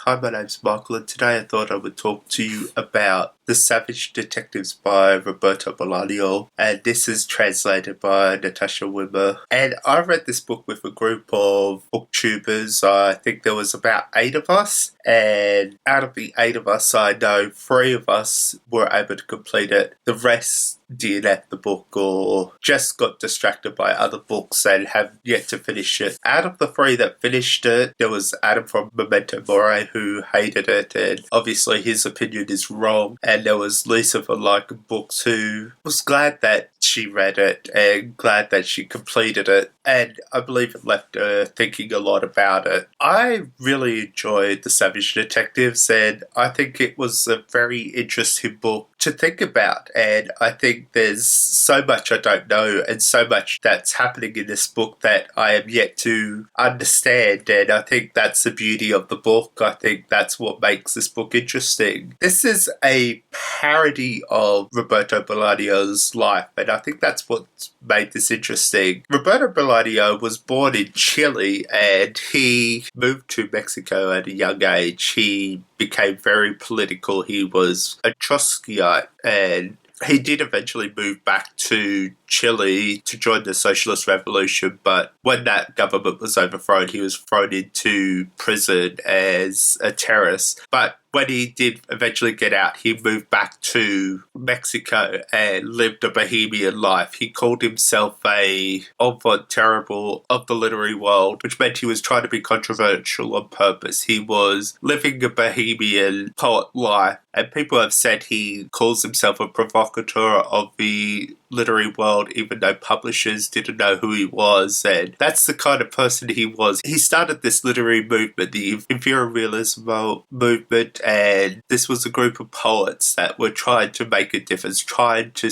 Hi, my name's Michael, and today I thought I would talk to you about The Savage Detectives by Roberto Bolaño, and this is translated by Natasha Wimmer. And I read this book with a group of BookTubers. I think there was about 8 of us, and out of the 8 of us, I know 3 of us were able to complete it. The rest DNF'd the book or just got distracted by other books and have yet to finish it. Out of the 3 that finished it, there was Adam from MementoMori who hated it, and obviously his opinion is wrong. And there was Lisa from Like Books who was glad that she read it and glad that she completed it, and I believe it left her thinking a lot about it. I really enjoyed The Savage Detectives, and I think it was a very interesting book to think about, and I think there's so much I don't know and so much that's happening in this book that I am yet to understand, and I think that's the beauty of the book. I think that's what makes this book interesting. This is a parody of Roberto Bolaño's life, and I think that's what made this interesting. Roberto Bolaño was born in Chile and he moved to Mexico at a young age. He became very political. He was a Trotskyite, and he did eventually move back to Chile to join the Socialist Revolution, but when that government was overthrown, he was thrown into prison as a terrorist. But when he did eventually get out, he moved back to Mexico and lived a bohemian life. He called himself a enfant terrible of the literary world, which meant he was trying to be controversial on purpose. He was living a bohemian poet life, and people have said he calls himself a provocateur of the literary world, even though publishers didn't know who he was, and that's the kind of person he was. He started this literary movement, the Imperial Realism movement, and this was a group of poets that were trying to make a difference, trying to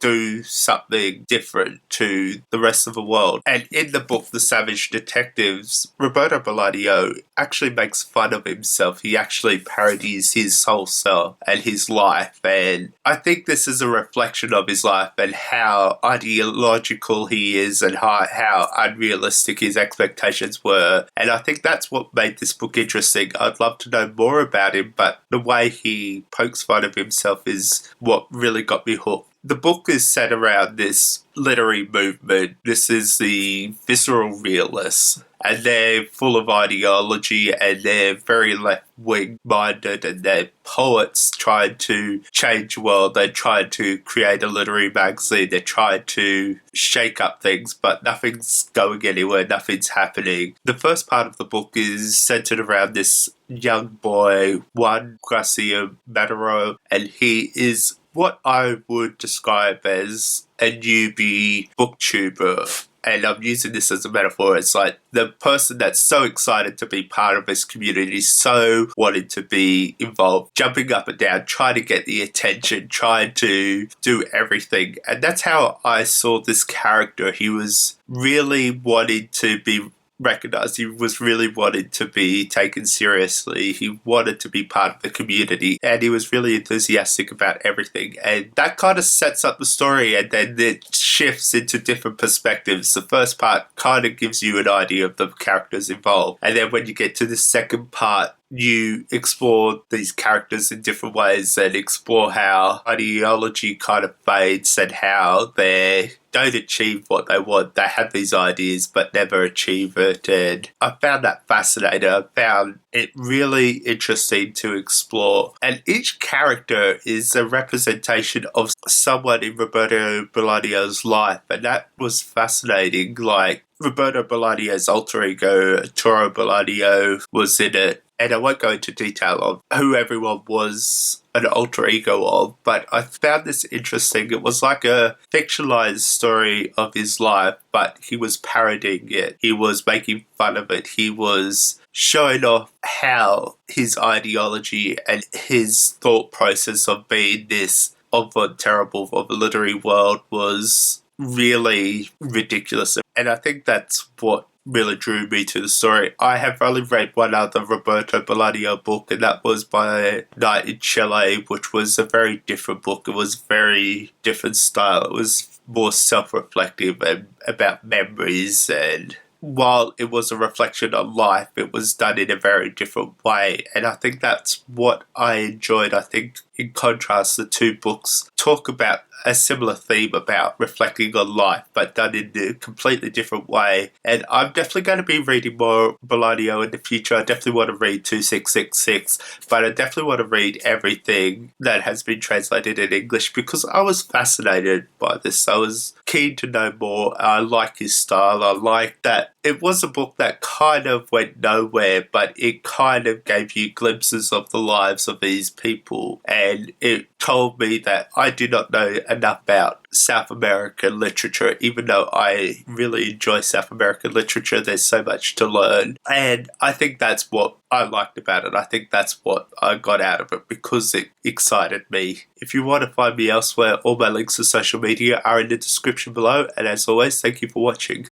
do something different to the rest of the world. And in the book, The Savage Detectives, Roberto Bolaño actually makes fun of himself. He actually parodies his whole self and his life. And I think this is a reflection of his life and how ideological he is and how unrealistic his expectations were. And I think that's what made this book interesting. I'd love to know more about him, but the way he pokes fun of himself is what really got me hooked. The book is set around this literary movement. This is the visceral realists, and they're full of ideology and they're very left-wing minded, and they're poets trying to change the world. They're trying to create a literary magazine. They're trying to shake up things, but nothing's going anywhere. Nothing's happening. The first part of the book is centered around this young boy, Juan Garcia Madero, and he is what I would describe as a newbie booktuber. And I'm using this as a metaphor. It's like the person that's so excited to be part of this community, so wanting to be involved, jumping up and down, trying to get the attention, trying to do everything. And that's how I saw this character. He was really wanting to be recognized. He was really wanted to be taken seriously. He wanted to be part of the community, and he was really enthusiastic about everything. And that kind of sets up the story, and then it shifts into different perspectives. The first part kind of gives you an idea of the characters involved, and then when you get to the second part, you explore these characters in different ways and explore how ideology kind of fades and how they don't achieve what they want. They have these ideas but never achieve it, and I found that fascinating. I found it really interesting to explore, and each character is a representation of someone in Roberto Bolaño's life, and that was fascinating. Like Roberto Bolaño's alter ego, Toro Bolaño, was in it. And I won't go into detail of who everyone was an alter ego of, but I found this interesting. It was like a fictionalized story of his life, but he was parodying it. He was making fun of it. He was showing off how his ideology and his thought process of being this enfant terrible of the literary world was really ridiculous. And I think that's what really drew me to the story. I have only read one other Roberto Bolaño book, and that was by Night in Chile, which was a very different book. It was very different style. It was more self-reflective and about memories and while it was a reflection on life, it was done in a very different way. And I think that's what I enjoyed. I think, in contrast, the two books talk about a similar theme about reflecting on life, but done in a completely different way. And I'm definitely going to be reading more Bolaño in the future. I definitely want to read 2666, but I definitely want to read everything that has been translated in English because I was fascinated by this. I was keen to know more. I like his style. I like that it was a book that kind of went nowhere, but it kind of gave you glimpses of the lives of these people. And it told me that I do not know enough about South American literature, even though I really enjoy South American literature. There's so much to learn. And I think that's what I liked about it. I think that's what I got out of it because it excited me. If you want to find me elsewhere, all my links to social media are in the description below. And as always, thank you for watching.